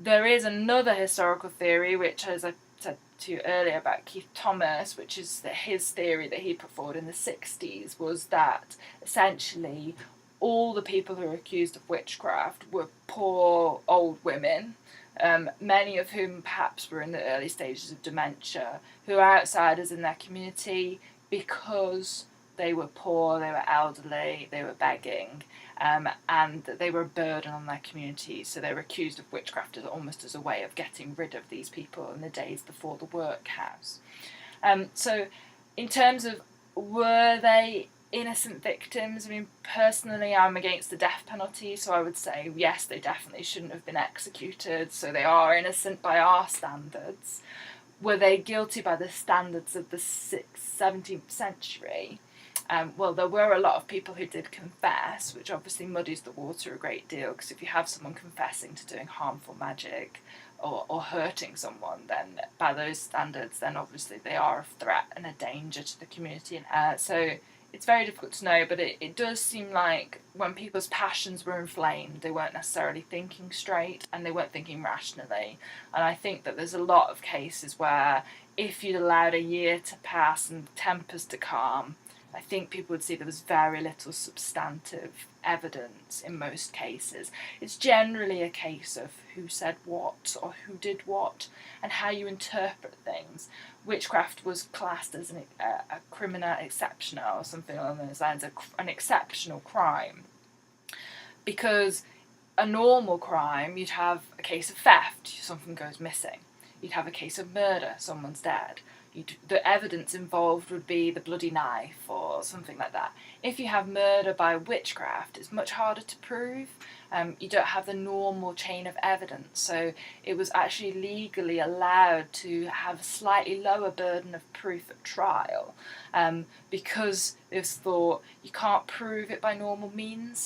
There is another historical theory, which, as I said to you earlier about Keith Thomas, which is that his theory that he put forward in the 60s was that essentially all the people who were accused of witchcraft were poor old women, many of whom perhaps were in the early stages of dementia, who are outsiders in their community because they were poor, they were elderly, they were begging, and they were a burden on their community. So they were accused of witchcraft almost as a way of getting rid of these people in the days before the workhouse. So in terms of were they innocent victims, I mean, personally I'm against the death penalty, so I would say yes, they definitely shouldn't have been executed, so they are innocent by our standards. Were they guilty by the standards of the 17th century? Well, there were a lot of people who did confess, which obviously muddies the water a great deal, because if you have someone confessing to doing harmful magic or hurting someone, then by those standards, then obviously they are a threat and a danger to the community. So it's very difficult to know, but it does seem like when people's passions were inflamed, they weren't necessarily thinking straight and they weren't thinking rationally. And I think that there's a lot of cases where if you'd allowed a year to pass and tempers to calm, I think people would see there was very little substantive evidence in most cases. It's generally a case of who said what or who did what and how you interpret things. Witchcraft was classed as a criminal exceptional or something along those lines, an exceptional crime. Because a normal crime, you'd have a case of theft, something goes missing. You'd have a case of murder, someone's dead. The evidence involved would be the bloody knife or something like that. If you have murder by witchcraft, it's much harder to prove. You don't have the normal chain of evidence, so it was actually legally allowed to have a slightly lower burden of proof at trial, because it was thought you can't prove it by normal means.